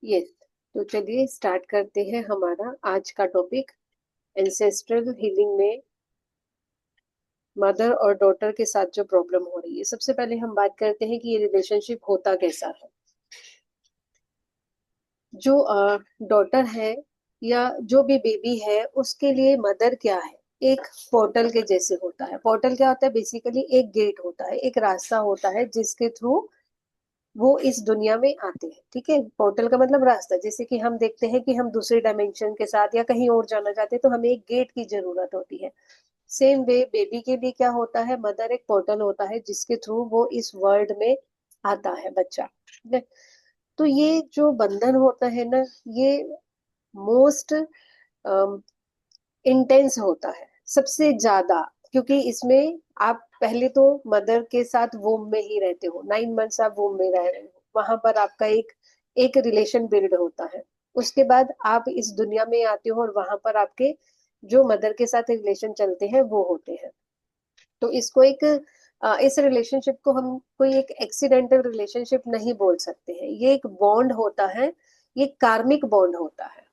Yes. तो चलिए start करते हैं हमारा आज का टॉपिक, एंसेस्ट्रल हीलिंग में मदर और डॉटर के साथ जो प्रॉब्लम हो रही है। सबसे पहले हम बात करते हैं कि ये रिलेशनशिप होता कैसा है। जो डॉटर है या जो भी बेबी है उसके लिए मदर क्या है, एक पोर्टल के जैसे होता है। पोर्टल क्या होता है? बेसिकली एक गेट होता है, एक रास्ता होता है जिसके थ्रू वो इस दुनिया में आते हैं। ठीक है, पोर्टल का मतलब रास्ता। जैसे कि हम देखते हैं कि हम दूसरे डायमेंशन के साथ या कहीं और जाना चाहते हैं तो हमें एक गेट की जरूरत होती है। सेम वे बेबी के लिए क्या होता है, मदर एक पोर्टल होता है जिसके थ्रू वो इस वर्ल्ड में आता है बच्चा। ठीक है? तो ये जो बंधन होता है ना, ये मोस्ट इंटेंस होता है सबसे ज्यादा, क्योंकि इसमें आप पहले तो मदर के साथ वोम में ही रहते हो, 9 मंथ्स आप वोम में रह रहे हो, वहां पर आपका एक एक रिलेशन बिल्ड होता है। उसके बाद आप इस दुनिया में आते हो और वहां पर आपके जो मदर के साथ रिलेशन चलते हैं वो होते हैं। तो इसको एक इस रिलेशनशिप को हम कोई एक एक्सीडेंटल रिलेशनशिप नहीं बोल सकते हैं, ये एक बॉन्ड होता है, ये कार्मिक बॉन्ड होता है।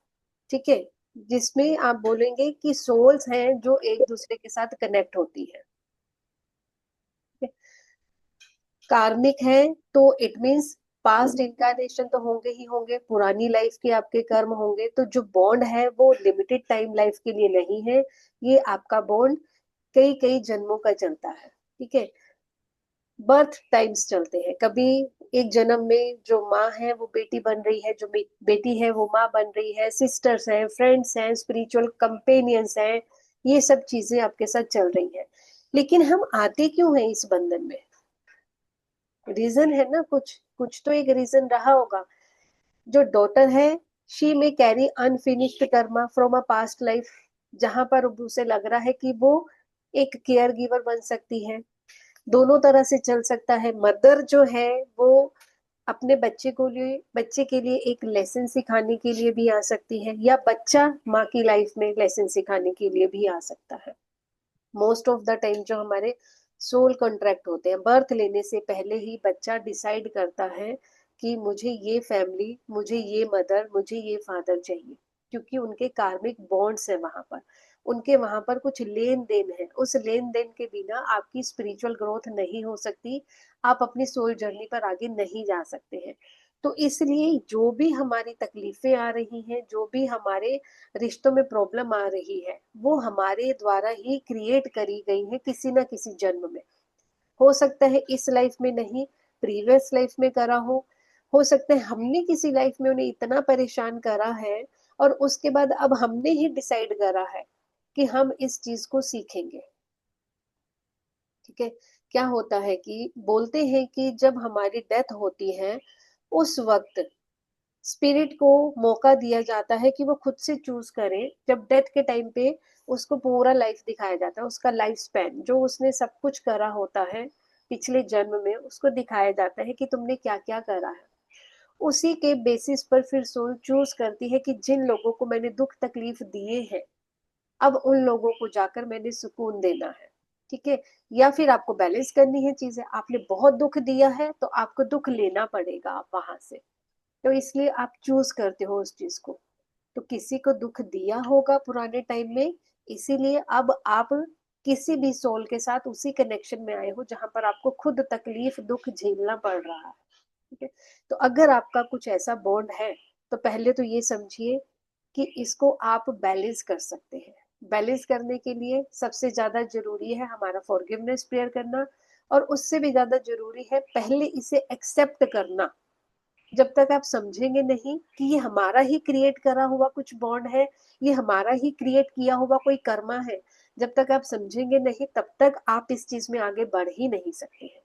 ठीक है? जिसमें आप बोलेंगे कि सोल्स हैं जो एक दूसरे के साथ कनेक्ट होती है। कार्मिक है तो इट मीन्स पास्ट इनकारनेशन तो होंगे ही होंगे, पुरानी लाइफ के आपके कर्म होंगे। तो जो बॉन्ड है वो लिमिटेड टाइम लाइफ के लिए नहीं है, ये आपका बॉन्ड कई कई जन्मों का चलता है। ठीक है? बर्थ टाइम्स चलते हैं। कभी एक जन्म में जो माँ है वो बेटी बन रही है, जो बेटी है वो माँ बन रही है, सिस्टर्स हैं, फ्रेंड्स हैं, स्पिरिचुअल कंपेनियंस हैं, ये सब चीजें आपके साथ चल रही हैं। लेकिन हम आते क्यों हैं इस बंधन में? रीजन है ना, कुछ कुछ तो एक रीजन रहा होगा। जो डॉटर है, शी में carry unfinished Karma from a past life, जहां पर उसे लग रहा है कि वो एक केयर गिवर बन सकती है, दोनों तरह से चल सकता है। मदर जो है वो अपने बच्चे के लिए एक लेसन सिखाने के लिए भी आ सकती है, या बच्चा माँ की लाइफ में लेसन सिखाने के लिए भी आ सकता है। मोस्ट ऑफ द टाइम जो हमारे सोल कॉन्ट्रैक्ट होते हैं, बर्थ लेने से पहले ही बच्चा डिसाइड करता है कि मुझे ये फैमिली, मुझे ये मदर, मुझे ये फादर चाहिए, क्योंकि उनके कार्मिक बॉन्ड्स है वहां पर, उनके वहां पर कुछ लेन देन है। उस लेन देन के बिना आपकी स्पिरिचुअल ग्रोथ नहीं हो सकती, आप अपनी सोल जर्नी पर आगे नहीं जा सकते हैं। तो इसलिए जो भी हमारी तकलीफें आ रही हैं, जो भी हमारे रिश्तों में प्रॉब्लम आ रही है, वो हमारे द्वारा ही क्रिएट करी गई है किसी ना किसी जन्म में। हो सकता है इस लाइफ में नहीं, प्रीवियस लाइफ में करा हो सकता है हमने किसी लाइफ में उन्हें इतना परेशान करा है और उसके बाद अब हमने ही डिसाइड करा है कि हम इस चीज को सीखेंगे। ठीक है? क्या होता है कि बोलते हैं कि जब हमारी डेथ होती है उस वक्त स्पिरिट को मौका दिया जाता है कि वो खुद से चूज करे। जब डेथ के टाइम पे उसको पूरा लाइफ दिखाया जाता है, उसका लाइफ स्पैन जो उसने सब कुछ करा होता है पिछले जन्म में, उसको दिखाया जाता है कि तुमने क्या क्या करा है। उसी के बेसिस पर फिर सोल चूज करती है कि जिन लोगों को मैंने दुख तकलीफ दिए हैं, अब उन लोगों को जाकर मैंने सुकून देना है। ठीक है? या फिर आपको बैलेंस करनी है चीजें, आपने बहुत दुख दिया है तो आपको दुख लेना पड़ेगा आप वहां से, तो इसलिए आप चूज करते हो उस चीज को। तो किसी को दुख दिया होगा पुराने टाइम में, इसीलिए अब आप किसी भी सोल के साथ उसी कनेक्शन में आए हो जहां पर आपको खुद तकलीफ दुख झेलना पड़ रहा है। ठीक है? तो अगर आपका कुछ ऐसा बॉन्ड है तो पहले तो ये समझिए कि इसको आप बैलेंस कर सकते हैं। बैलेंस करने के लिए सबसे ज्यादा जरूरी है हमारा फॉरगिवनेस प्रेयर करना, और उससे भी ज्यादा जरूरी है पहले इसे एक्सेप्ट करना। जब तक आप समझेंगे नहीं कि ये हमारा ही क्रिएट करा हुआ कुछ बॉन्ड है, ये हमारा ही क्रिएट किया हुआ कोई कर्मा है, जब तक आप समझेंगे नहीं तब तक आप इस चीज में आगे बढ़ ही नहीं सकते हैं।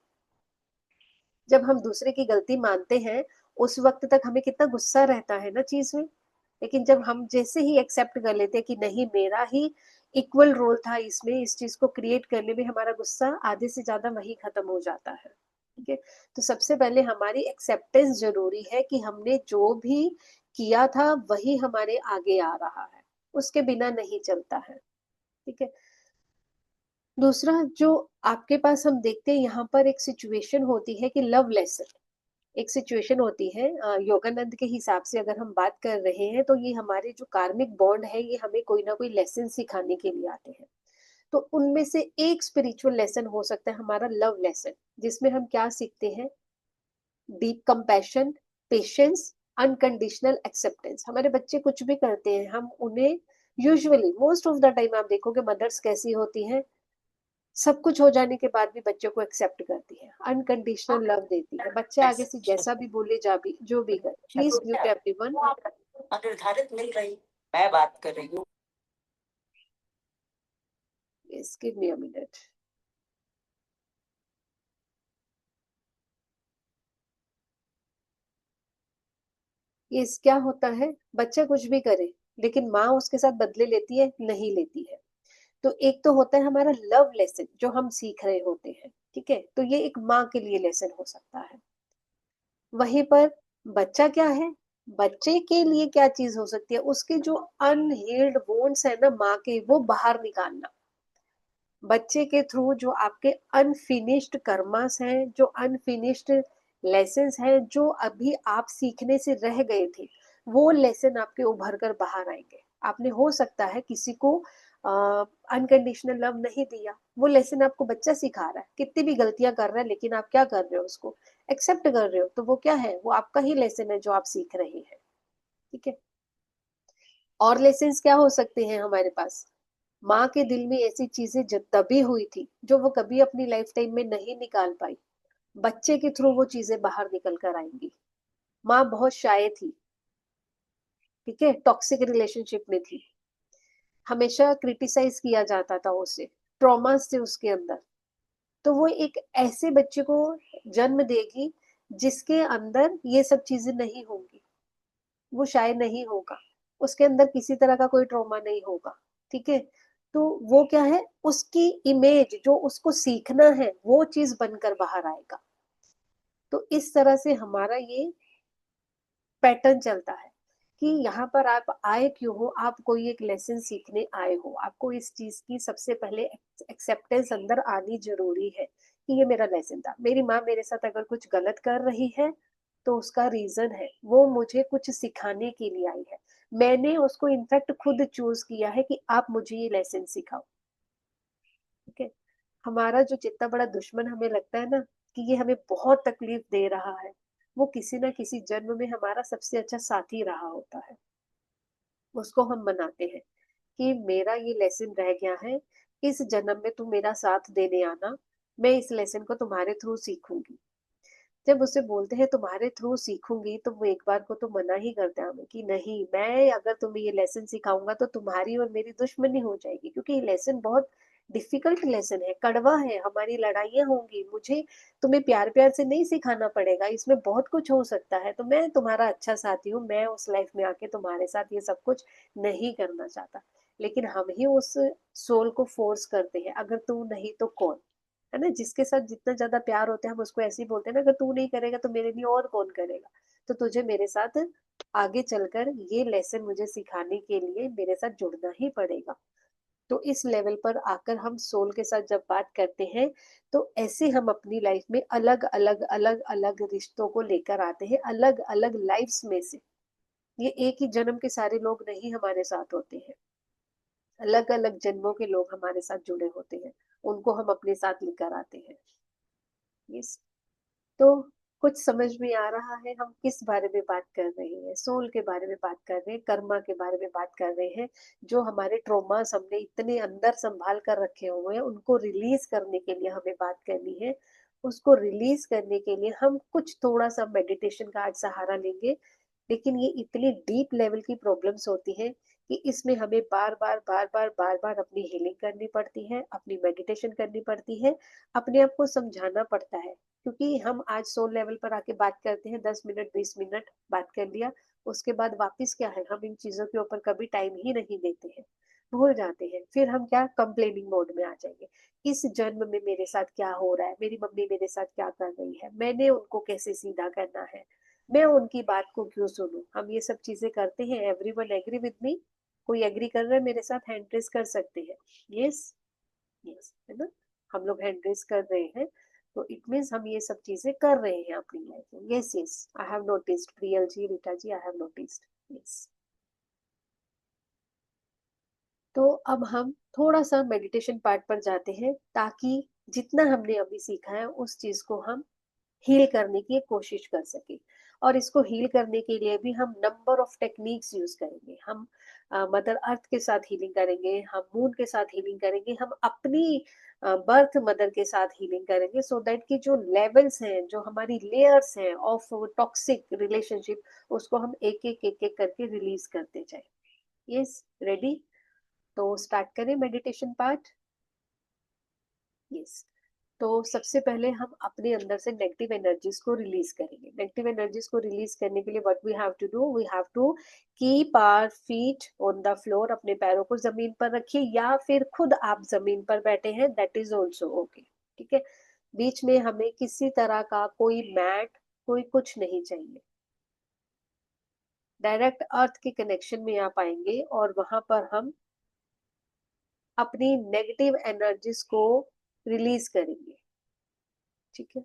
जब हम दूसरे की गलती मानते हैं उस वक्त तक हमें कितना गुस्सा रहता है ना चीज में, लेकिन जब हम जैसे ही एक्सेप्ट कर लेते हैं कि नहीं मेरा ही इक्वल रोल था इसमें, इस चीज को क्रिएट करने में, हमारा गुस्सा आधे से ज्यादा वही खत्म हो जाता है। ठीक है? तो सबसे पहले हमारी एक्सेप्टेंस जरूरी है कि हमने जो भी किया था वही हमारे आगे आ रहा है, उसके बिना नहीं चलता है। ठीक है? दूसरा जो आपके पास हम देखते हैं यहाँ पर एक सिचुएशन होती है कि लव लेसन। एक सिचुएशन होती है, योगानंद के हिसाब से अगर हम बात कर रहे हैं तो ये हमारे जो कार्मिक बॉन्ड है ये हमें कोई ना कोई लेसन सिखाने के लिए आते हैं। तो उनमें से एक स्पिरिचुअल लेसन हो सकता है हमारा लव लेसन, जिसमें हम क्या सीखते हैं? Deep compassion, patience, unconditional acceptance. हमारे बच्चे कुछ भी करते हैं, हम उन्हें usually most of the time आप देखोगे मदर्स कैसी होती हैं, सब कुछ हो जाने के बाद भी बच्चों को एक्सेप्ट करती है, अनकंडीशनल लव देती है। बच्चे आगे से जैसा भी बोले, जा भी जो भी करे, प्लीज म्यूट एवरीवन। अनिर्धारित मिल रही, मैं बात कर रही हूँ। Yes, give me a minute. Yes, क्या होता है, बच्चा कुछ भी करे लेकिन माँ उसके साथ बदले लेती है, नहीं लेती है। तो एक तो होता है हमारा लव लेसन जो हम सीख रहे होते हैं, ठीक है, तो ये एक माँ के लिए लेसन हो सकता है। वहीं पर बच्चा क्या है, बच्चे के लिए क्या चीज हो सकती है, उसके जो अनहील्ड वोन्स है ना माँ के, वो बाहर निकालना। बच्चे के थ्रू जो आपके अनफिनिश्ड कर्मास हैं, जो अनफिनिश्ड लेसन्स हैं, जो अभी आप सीखने से रह गए थे, वो लेसन आपके उभर कर बाहर आएंगे। आपने हो सकता है किसी को अनकंडीशनल लव नहीं दिया, वो लेसन आपको बच्चा सिखा रहा है, कितनी भी गलतियां कर रहा है लेकिन आप क्या कर रहे हो, उसको एक्सेप्ट कर रहे हो, तो वो क्या है, वो आपका ही लेसन है जो आप सीख रहे हैं। ठीक है। और लेसन्स क्या हो सकते हैं हमारे पास? माँ के दिल में ऐसी चीजें जब तभी हुई थी जो वो कभी अपनी लाइफ टाइम में नहीं निकाल पाई, बच्चे के थ्रू वो चीजें बाहर निकल कर आएंगी। माँ बहुत शाय थी, ठीक है, टॉक्सिक रिलेशनशिप में थी, हमेशा क्रिटिसाइज किया जाता था उसे, ट्रॉमास थे उसके अंदर। तो वो एक ऐसे बच्चे को जन्म देगी जिसके अंदर ये सब चीजें नहीं होंगी, वो शायद नहीं होगा, उसके अंदर किसी तरह का कोई ट्रॉमा नहीं होगा। ठीक है। तो वो क्या है, उसकी इमेज जो उसको सीखना है वो चीज बनकर बाहर आएगा। तो इस तरह से हमारा ये पैटर्न चलता है कि यहाँ पर आप आए क्यों हो, आप कोई एक लेसन सीखने आए हो, आपको इस चीज की सबसे पहले एक्सेप्टेंस अंदर आनी जरूरी है कि ये मेरा लेसन था, मेरी माँ मेरे साथ अगर कुछ गलत कर रही है तो उसका रीजन है, वो मुझे कुछ सिखाने के लिए आई है, मैंने उसको इनफैक्ट खुद चूज किया है कि आप मुझे ये लेसन सिखाओ। ठीक है। हमारा जो जितना बड़ा दुश्मन हमें लगता है ना कि ये हमें बहुत तकलीफ दे रहा है, वो किसी ना किसी जन्म में हमारा सबसे अच्छा साथी रहा होता है। उसको हम मनाते हैं कि मेरा ये लेसन रह गया है, इस जन्म में तुम मेरा साथ देने आना, मैं इस लेसन को तुम्हारे थ्रू सीखूंगी। जब उसे बोलते हैं तुम्हारे थ्रू सीखूंगी, तो वो एक बार को तो मना ही करते हैं हमें कि नहीं, मैं अगर तुम्हें ये लेसन सिखाऊंगा तो तुम्हारी और मेरी दुश्मनी हो जाएगी, क्योंकि ये लेसन बहुत डिफिकल्ट लेसन है, कड़वा है, हमारी लड़ाइयाँ होंगी, मुझे तुम्हें प्यार प्यार से नहीं सिखाना पड़ेगा, इसमें बहुत कुछ हो सकता है, तो मैं तुम्हारा अच्छा साथी हूँ, मैं उस लाइफ में आके तुम्हारे साथ ये सब कुछ नहीं करना चाहता। लेकिन हम ही उस सोल को फोर्स करते हैं, अगर तू नहीं तो कौन, है ना, जिसके साथ जितना ज्यादा प्यार होता है हम उसको ऐसे ही बोलते हैं ना, अगर तू नहीं करेगा तो मेरे लिए और कौन करेगा, तो तुझे मेरे साथ आगे चलकर ये लेसन मुझे सिखाने के लिए मेरे साथ जुड़ना ही पड़ेगा। तो इस लेवल पर आकर हम सोल के साथ जब बात करते हैं, तो ऐसे हम अपनी लाइफ में अलग अलग अलग अलग रिश्तों को लेकर आते हैं, अलग अलग लाइफ्स में से। ये एक ही जन्म के सारे लोग नहीं हमारे साथ होते हैं, अलग अलग जन्मों के लोग हमारे साथ जुड़े होते हैं, उनको हम अपने साथ लेकर आते हैं। यस। तो कुछ समझ में आ रहा है हम किस बारे में बात कर रहे हैं? सोल के बारे में बात कर रहे हैं, कर्मा के बारे में बात कर रहे हैं। जो हमारे ट्रोमास हमने इतने अंदर संभाल कर रखे हुए हैं, उनको रिलीज करने के लिए हमें बात करनी है। उसको रिलीज करने के लिए हम कुछ थोड़ा सा मेडिटेशन का आज सहारा लेंगे। लेकिन ये इतनी डीप लेवल की प्रॉब्लम्स होती हैं कि इसमें हमें बार बार बार बार बार बार अपनी हीलिंग करनी पड़ती है, अपनी मेडिटेशन करनी पड़ती है, अपने आप को समझाना पड़ता है। क्योंकि हम आज सोल लेवल पर आके बात करते हैं, 10 मिनट 20 मिनट बात कर लिया, उसके बाद वापस क्या है, हम इन चीजों के ऊपर कभी टाइम ही नहीं देते हैं, भूल जाते हैं, फिर हम क्या कंप्लेनिंग मोड में आ जाएंगे। इस जन्म में मेरे साथ क्या हो रहा है, मेरी मम्मी मेरे साथ क्या कर रही है, मैंने उनको कैसे सीधा करना है, मैं उनकी बात को क्यों सुनूं, हम ये सब चीजें करते हैं। Everyone agree with me? कोई एग्री कर रहा है मेरे साथ? हैंड रेस कर सकते हैं। यस। यस, है ना, हम लोग हैंड रेस कर रहे हैं। तो इट मीन्स हम ये सब चीजें कर रहे हैं अपनी लाइफ में. Yes yes, I have noticed. Priyal ji, Rita ji, I have noticed. Yes. तो अब हम थोड़ा सा मेडिटेशन पार्ट पर जाते हैं, ताकि जितना हमने अभी सीखा है उस चीज को हम हील करने की कोशिश कर सके. और इसको हील करने के लिए भी हम नंबर ऑफ टेक्निक्स यूज करेंगे. हम मदर अर्थ के साथ हीलिंग करेंगे, हम मून के साथ हीलिंग करेंगे, हम अपनी बर्थ मदर के साथ हीलिंग करेंगे, सो दैट कि जो लेवल्स हैं, जो हमारी लेयर्स हैं ऑफ टॉक्सिक रिलेशनशिप, उसको हम एक एक एक एक करके रिलीज करते जाए. Yes, ready? तो स्टार्ट करें मेडिटेशन पार्ट. यस. तो सबसे पहले हम अपने अंदर से नेगेटिव एनर्जीज को रिलीज करेंगे. नेगेटिव एनर्जीज को रिलीज करने के लिए what we have to do, we have to keep our feet on the floor. अपने पैरों को जमीन पर रखिए, या फिर खुद आप जमीन पर बैठे हैं, दैट इज ऑल्सो ओके. ठीक है. बीच में हमें किसी तरह का कोई मैट, कोई कुछ नहीं चाहिए. डायरेक्ट अर्थ के कनेक्शन में आप आएंगे और वहां पर हम अपनी नेगेटिव एनर्जीज को रिलीज करेंगे. ठीक है.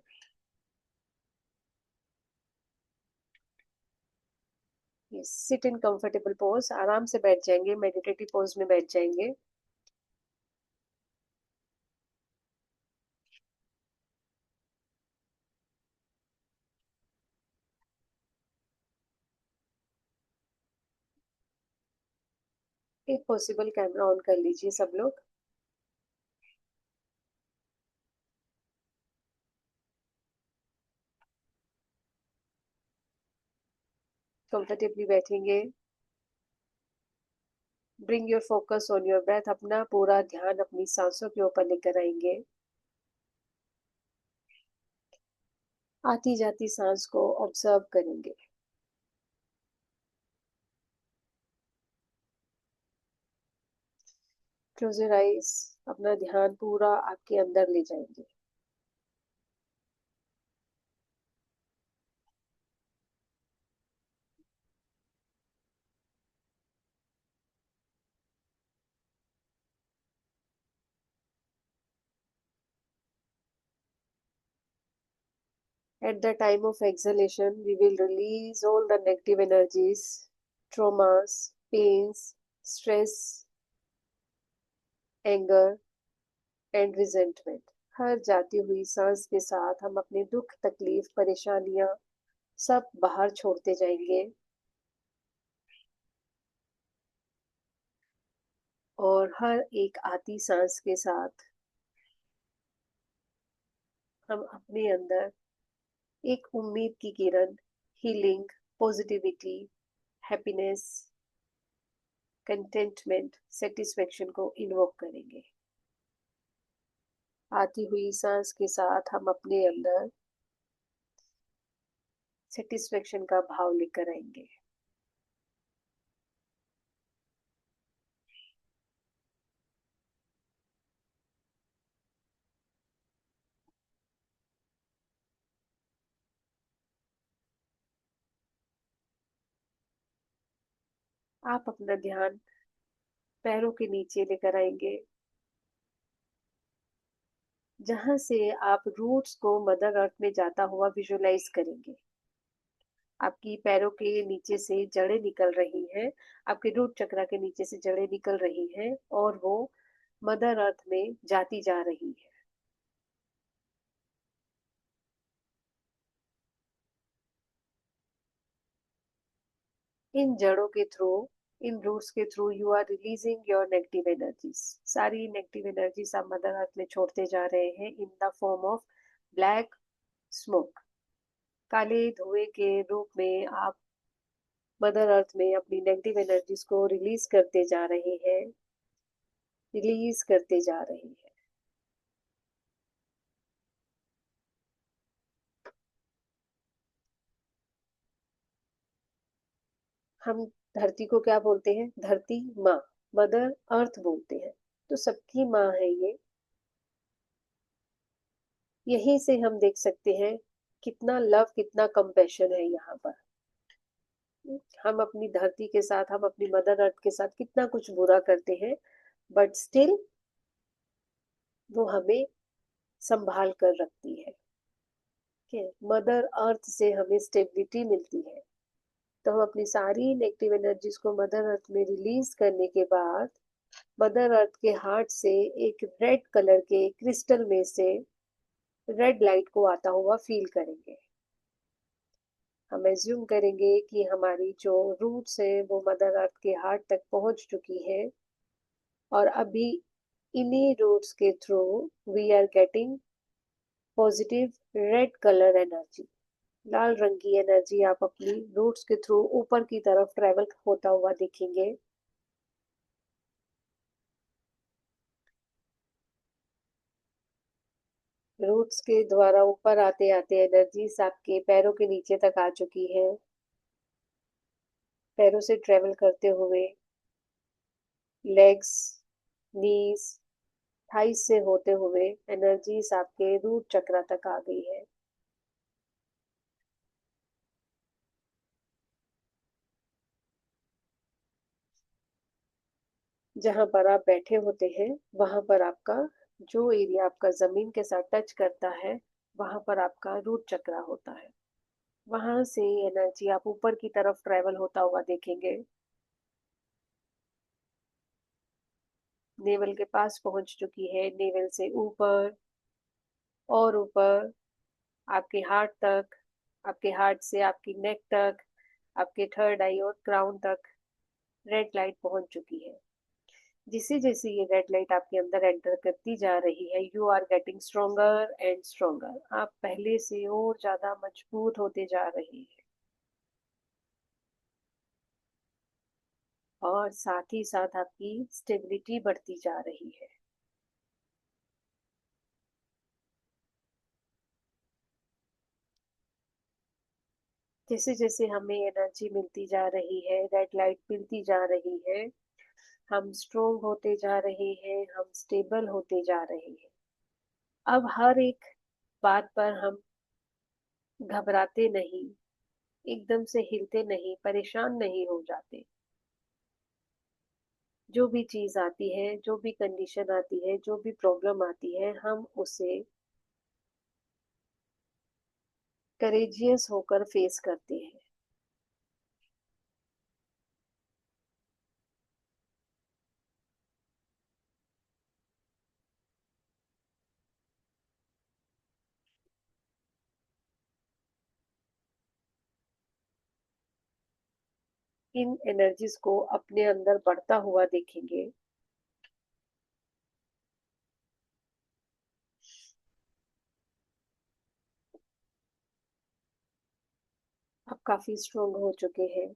Yes, sit in comfortable pose. आराम से बैठ जाएंगे, मेडिटेटिव पोज में बैठ जाएंगे. एक पॉसिबल कैमरा ऑन कर लीजिए सब लोग. कंफर्टेबली बैठेंगे. Bring your focus on your breath. अपना पूरा ध्यान अपनी सांसों के ऊपर लेकर आएंगे. आती जाती सांस को ऑब्जर्व करेंगे. Close your eyes. अपना ध्यान पूरा आपके अंदर ले जाएंगे. At the time of exhalation, we will release all the negative energies, traumas, pains, stress, anger and resentment. हर जाती हुई सांस के साथ हम अपने दुख, तकलीफ, परेशानियां सब बाहर छोड़ते जाएंगे. और हर एक आती सांस के साथ हम अपने अंदर एक उम्मीद की किरण, healing, positivity, happiness, contentment, satisfaction को इन्वोक करेंगे. आती हुई सांस के साथ हम अपने अंदर सेटिस्फेक्शन का भाव लेकर आएंगे. आप अपना ध्यान पैरों के नीचे लेकर आएंगे, जहां से आप रूट्स को मदर अर्थ में जाता हुआ विजुलाइज करेंगे. आपकी पैरों के नीचे से जड़ें निकल रही हैं, आपके रूट चक्रा के नीचे से जड़ें निकल रही हैं और वो मदर अर्थ में जाती जा रही है. इन जड़ों के थ्रू, इन रूट्स के through you are releasing your negative energies. सारी नेगेटिव एनर्जीज आप मदर अर्थ में छोड़ते जा रहे हैं in the form of black smoke. काले धुएं के रूप में आप मदर अर्थ में अपनी नेगेटिव एनर्जीज को रिलीज करते जा रहे हैं, रिलीज करते जा रहे हैं. हम धरती को क्या बोलते हैं? धरती माँ, मदर अर्थ बोलते हैं. तो सबकी माँ है ये. यहीं से हम देख सकते हैं कितना लव, कितना कंपैशन है यहाँ पर. हम अपनी धरती के साथ, हम अपनी मदर अर्थ के साथ कितना कुछ बुरा करते हैं, बट स्टिल वो हमें संभाल कर रखती है। ठीक है, मदर अर्थ से हमें स्टेबिलिटी मिलती है। तो हम अपनी सारी नेगेटिव एनर्जीज को मदर अर्थ में रिलीज करने के बाद मदर अर्थ के हार्ट से एक रेड कलर के क्रिस्टल में से रेड लाइट को आता हुआ फील करेंगे। हम एज्यूम करेंगे कि हमारी जो रूट्स है वो मदर अर्थ के हार्ट तक पहुंच चुकी है, और अभी इन्हीं रूट्स के through we are getting positive red colour energy. लाल रंग की एनर्जी आप अपनी रूट्स के थ्रू ऊपर की तरफ ट्रेवल होता हुआ देखेंगे। रूट्स के द्वारा ऊपर आते आते एनर्जीज आपके पैरों के नीचे तक आ चुकी है। पैरों से ट्रेवल करते हुए लेग्स, नीज, थाइस से होते हुए एनर्जीज आपके रूट चक्र तक आ गई है। जहां पर आप बैठे होते हैं वहां पर आपका जो एरिया आपका जमीन के साथ टच करता है वहां पर आपका रूट चक्र होता है। वहां से एनर्जी आप ऊपर की तरफ ट्रेवल होता हुआ देखेंगे। नेवल के पास पहुंच चुकी है, नेवल से ऊपर और ऊपर आपके हार्ट तक, आपके हार्ट से आपकी नेक तक, आपके थर्ड आई और क्राउन तक रेड लाइट पहुंच चुकी है। जैसे जैसे ये रेड लाइट आपके अंदर एंटर करती जा रही है you are getting stronger and stronger. आप पहले से और ज्यादा मजबूत होते जा रही है, और साथ ही साथ आपकी स्टेबिलिटी बढ़ती जा रही है। जैसे जैसे हमें एनर्जी मिलती जा रही है, रेड लाइट मिलती जा रही है, हम स्ट्रोंग होते जा रहे हैं, हम स्टेबल होते जा रहे हैं। अब हर एक बात पर हम घबराते नहीं, एकदम से हिलते नहीं, परेशान नहीं हो जाते। जो भी चीज आती है, जो भी कंडीशन आती है, जो भी प्रॉब्लम आती है, हम उसे करेजियस होकर फेस करते हैं। इन एनर्जीज को अपने अंदर बढ़ता हुआ देखेंगे। आप काफी स्ट्रोंग हो चुके हैं।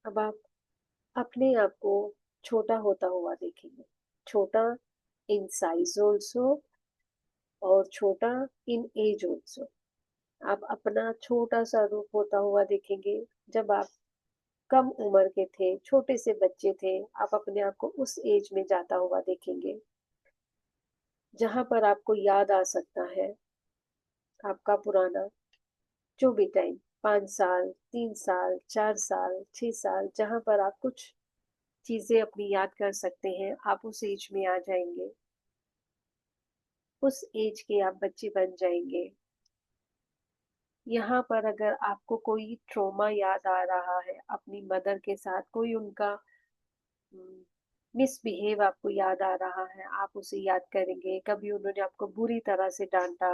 अब आप अपने आप को छोटा होता हुआ देखेंगे। छोटा इन साइज ऑल्सो, और छोटा इन एज ऑल्सो। आप अपना छोटा सा रूप होता हुआ देखेंगे। जब आप कम उम्र के थे, छोटे से बच्चे थे, आप अपने आप को उस एज में जाता हुआ देखेंगे जहां पर आपको याद आ सकता है आपका पुराना जो भी टाइम, 5 साल, 3 साल, 4 साल, 6 साल, जहां पर आप कुछ चीजें अपनी याद कर सकते हैं, आप उस एज में आ जाएंगे। उस एज के आप बच्चे बन जाएंगे। यहाँ पर अगर आपको कोई ट्रॉमा याद आ रहा है अपनी मदर के साथ, कोई उनका मिसबिहेव आपको याद आ रहा है, आप उसे याद करेंगे। कभी उन्होंने आपको बुरी तरह से डांटा,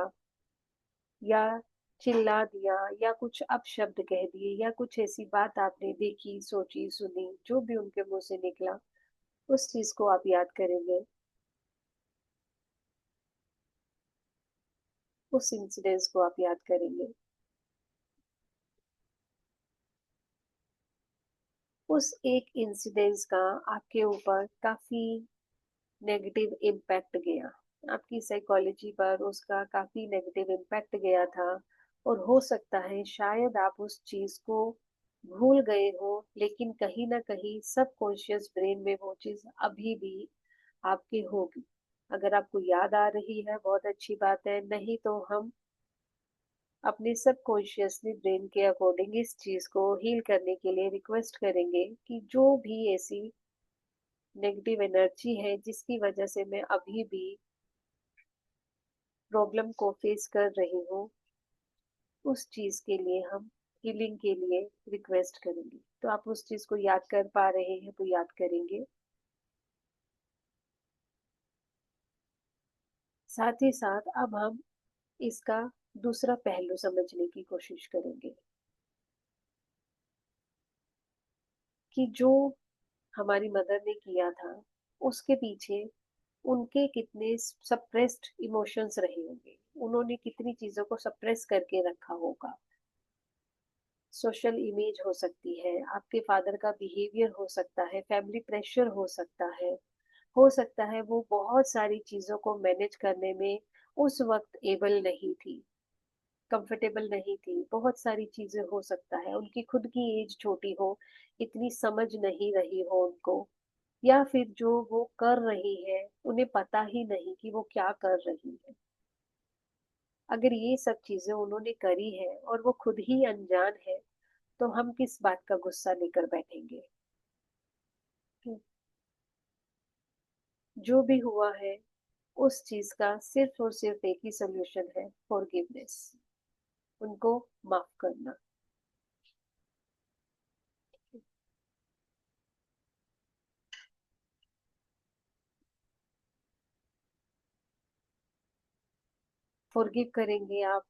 या चिल्ला दिया, या कुछ अपशब्द कह दिए, या कुछ ऐसी बात आपने देखी, सोची, सुनी, जो भी उनके मुंह से निकला, उस चीज को आप याद करेंगे। उस इंसिडेंस को आप याद करेंगे। उस एक इंसिडेंस का आपके ऊपर काफी नेगेटिव इम्पैक्ट गया, आपकी साइकोलॉजी पर उसका काफी नेगेटिव इम्पैक्ट गया था। और हो सकता है शायद आप उस चीज को भूल गए हो, लेकिन कहीं ना कहीं सबकॉन्शियस ब्रेन में वो चीज अभी भी आपकी होगी। अगर आपको याद आ रही है बहुत अच्छी बात है, नहीं तो हम अपने सबकॉन्शियसली ब्रेन के अकॉर्डिंग इस चीज को हील करने के लिए रिक्वेस्ट करेंगे कि जो भी ऐसी नेगेटिव एनर्जी है जिसकी वजह से मैं अभी भी प्रॉब्लम को फेस कर रही हूँ, उस चीज के लिए हम हीलिंग के लिए रिक्वेस्ट करेंगे। तो आप उस चीज को याद कर पा रहे हैं तो याद करेंगे। साथ ही साथ अब हम इसका दूसरा पहलू समझने की कोशिश करेंगे कि जो हमारी मदर ने किया था, उसके पीछे उनके कितने सप्रेस्ड इमोशंस रहे होंगे, उन्होंने कितनी चीजों को सप्रेस करके रखा होगा। सोशल इमेज हो सकती है, आपके फादर का बिहेवियर हो सकता है, फैमिली प्रेशर हो सकता है वो बहुत सारी चीजों को मैनेज करने में उस वक्त एबल नहीं थी, कंफर्टेबल नहीं थी, बहुत सारी चीजें हो सकता है, उनकी खुद की एज छोटी हो, इतनी समझ नहीं रही हो उनको, या फिर जो वो कर रही है उन्हें पता ही नहीं कि वो क्या कर रही है। अगर ये सब चीजें उन्होंने करी है और वो खुद ही अनजान है, तो हम किस बात का गुस्सा लेकर बैठेंगे। जो भी हुआ है उस चीज का सिर्फ और सिर्फ एक ही सोल्यूशन है, फॉरगिवनेस, उनको माफ करना। फॉरगिव करेंगे आप,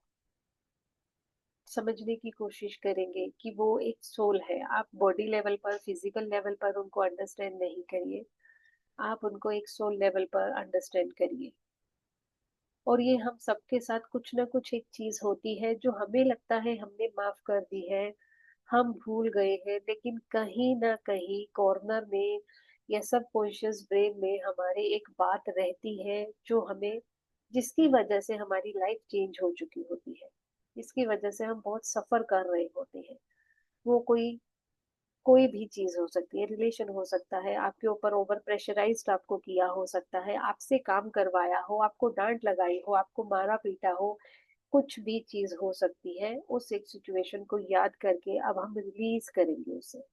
समझने की कोशिश करेंगे कि वो एक सोल है। आप बॉडी लेवल पर, फिजिकल लेवल पर उनको अंडरस्टैंड नहीं करिए, आप उनको एक सोल लेवल पर अंडरस्टैंड करिए। और ये हम सबके साथ कुछ ना कुछ एक चीज होती है जो हमें लगता है हमने माफ कर दी है, हम भूल गए हैं, लेकिन कहीं ना कहीं कॉर्नर में या सब कॉन्शियस ब्रेन में हमारे एक बात रहती है जो हमें, जिसकी वजह से हमारी लाइफ चेंज हो चुकी होती है, जिसकी वजह से हम बहुत सफर कर रहे होते हैं। वो कोई कोई भी चीज हो सकती है, रिलेशन हो सकता है, आपके ऊपर ओवर प्रेशराइज्ड आपको किया हो सकता है, आपसे काम करवाया हो, आपको डांट लगाई हो, आपको मारा पीटा हो, कुछ भी चीज हो सकती है। उस एक सिचुएशन को याद करके अब हम रिलीज करेंगे उसे।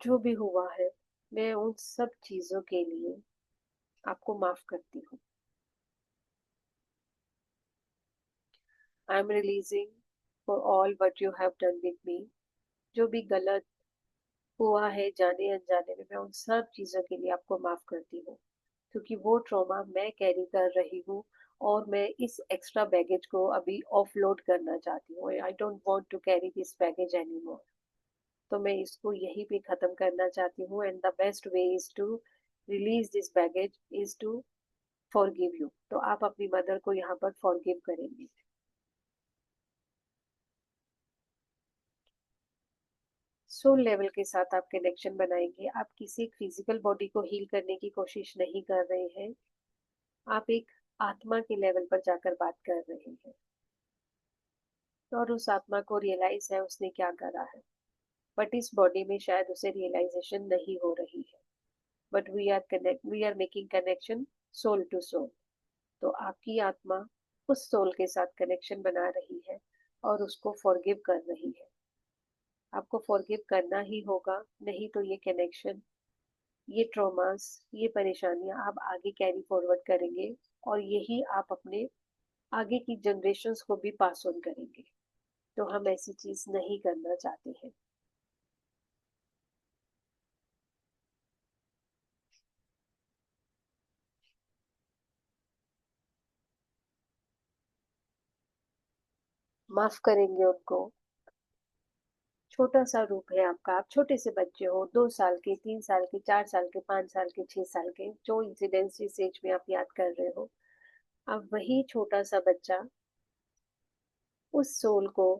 जो भी हुआ है, मैं उन सब चीजों के लिए आपको माफ करती हूँ। I am releasing for all what you have done with me. जो भी गलत हुआ है जाने अनजाने में, मैं उन सब चीजों के लिए आपको माफ करती हूँ, क्योंकि वो ट्रॉमा मैं कैरी कर रही हूँ और मैं इस एक्स्ट्रा बैगेज को अभी ऑफलोड करना चाहती हूँ। I don't want to carry this baggage any more. तो मैं इसको यहीं पे खत्म करना चाहती हूँ, and the best way is to release this baggage is to forgive you. तो आप अपनी मदर को यहाँ पर फॉरगिव करेंगे। सोल लेवल के साथ आप कनेक्शन बनाएंगे, आप किसी फिजिकल बॉडी को हील करने की कोशिश नहीं कर रहे हैं, आप एक आत्मा के लेवल पर जाकर बात कर रहे हैं, और उस आत्मा को रियलाइज है उसने क्या करा है, बट इस बॉडी में शायद उसे रियलाइजेशन नहीं हो रही है। But we are making connection soul to soul. तो आपकी आत्मा उस सोल के साथ कनेक्शन बना रही है और उसको फॉरगिव कर रही है। आपको फॉरगिव करना ही होगा, नहीं तो ये कनेक्शन, ये ट्रॉमास, ये परेशानियां आप आगे कैरी फॉरवर्ड करेंगे, और यही आप अपने आगे की जनरेशन्स को भी पास ऑन करेंगे। तो हम ऐसी चीज नहीं करना चाहते हैं। माफ करेंगे उनको। छोटा सा रूप है आपका, आप छोटे से बच्चे हो, 2 साल के, 3 साल के, 4 साल के, 5 साल के, 6 साल के, जो इंसिडेंट्स इस एज में आप याद कर रहे हो, अब वही छोटा सा बच्चा उस सोल को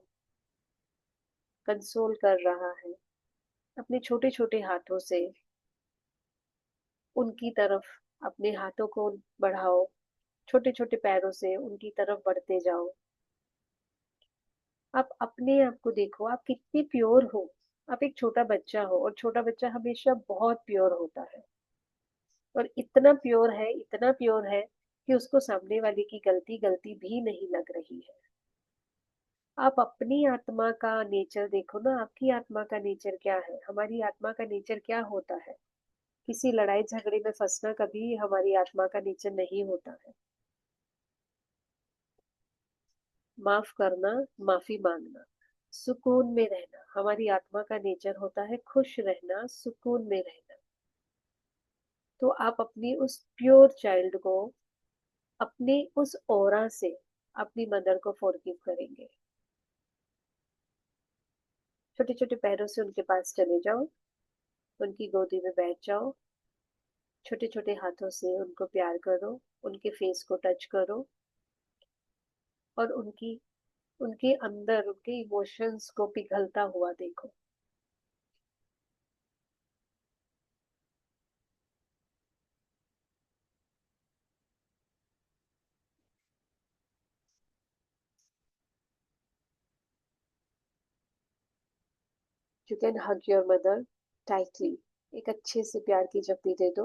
कंसोल कर रहा है। अपने छोटे छोटे हाथों से उनकी तरफ अपने हाथों को बढ़ाओ, छोटे छोटे पैरों से उनकी तरफ बढ़ते जाओ। आप अपने आप को देखो, आप कितनी प्योर हो। आप एक छोटा बच्चा हो, और छोटा बच्चा हमेशा बहुत प्योर होता है, और इतना प्योर है, इतना प्योर है कि उसको सामने वाले की गलती गलती भी नहीं लग रही है। आप अपनी आत्मा का नेचर देखो ना, आपकी आत्मा का नेचर क्या है, हमारी आत्मा का नेचर क्या होता है। किसी लड़ाई झगड़े में फंसना कभी हमारी आत्मा का नेचर नहीं होता है। माफ करना, माफी मांगना, सुकून में रहना, हमारी आत्मा का नेचर होता है खुश रहना, सुकून में रहना। तो आप अपनी उस प्योर चाइल्ड को अपने उस ऑरा से अपनी मदर को फॉरगिव करेंगे। छोटे छोटे पैरों से उनके पास चले जाओ, उनकी गोदी में बैठ जाओ, छोटे छोटे हाथों से उनको प्यार करो, उनके फेस को टच करो और उनके अंदर उनके इमोशंस को पिघलता हुआ देखो। You can hug your mother tightly, एक अच्छे से प्यार की जप्पी दे दो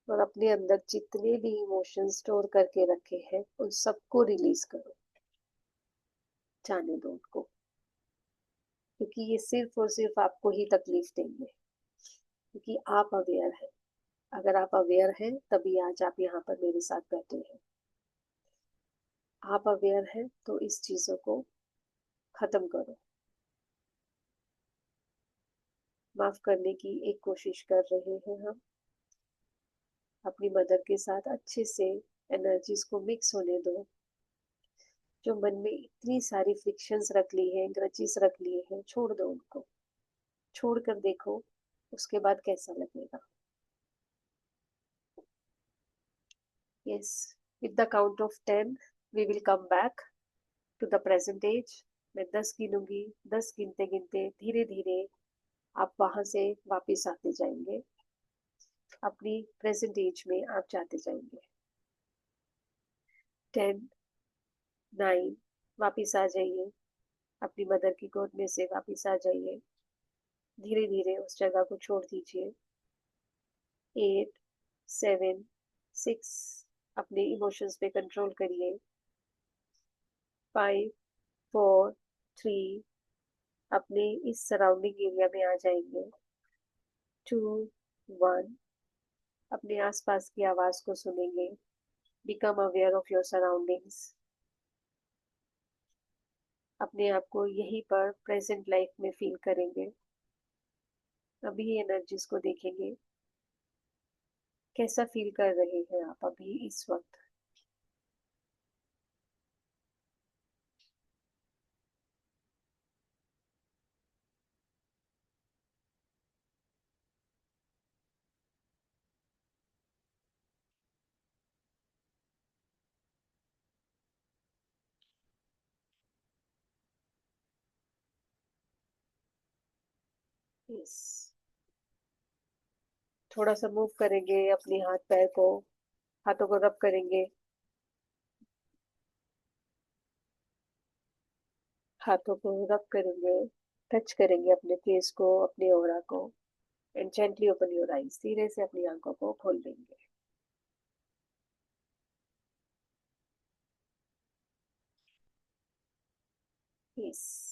और अपने अंदर जितने भी इमोशंस स्टोर करके रखे हैं उन सबको रिलीज करो, जाने दो उनको, क्योंकि ये सिर्फ और सिर्फ आपको ही तकलीफ देंगे, क्योंकि आप अवेयर हैं। अगर आप अवेयर हैं तभी आज आप यहाँ पर मेरे साथ बैठे हैं। आप अवेयर हैं तो इस चीजों को खत्म करो। माफ करने की एक कोशिश कर रहे हैं हम अपनी मदर के साथ। अच्छे से एनर्जीज को मिक्स होने दो। जो मन में इतनी सारी फ्रिक्शंस रख ली है, ग्रजेस रख लिए हैं, छोड़ दो उनको। छोड़ कर देखो उसके बाद कैसा लगेगा। Yes, with the count of 10 we will come back to the present age. मैं 10 गिनूंगी, 10 गिनते गिनते धीरे धीरे आप वहां से वापिस आते जाएंगे, अपनी प्रेजेंट एज में आप जाते जाएंगे। 10, 9, वापिस आ जाइए, अपनी मदर की गोद में से वापिस आ जाइए, धीरे धीरे उस जगह को छोड़ दीजिए। 8, 7, 6, अपने इमोशंस पे कंट्रोल करिए। 5, 4, 3, अपने इस सराउंडिंग एरिया में आ जाएंगे। 2, 1, अपने आसपास की आवाज को सुनेंगे। Become aware of your surroundings. अपने आप को यहीं पर प्रेजेंट लाइफ में फील करेंगे। अभी एनर्जीज को देखेंगे, कैसा फील कर रहे हैं आप अभी इस वक्त। यस, थोड़ा सा मूव करेंगे अपने हाथ पैर को, हाथों को रब करेंगे, हाथों को रब करेंगे, टच करेंगे अपने फेस को, अपने ओरा को। And gently open your eyes, धीरे से अपनी आंखों को खोल देंगे। यस,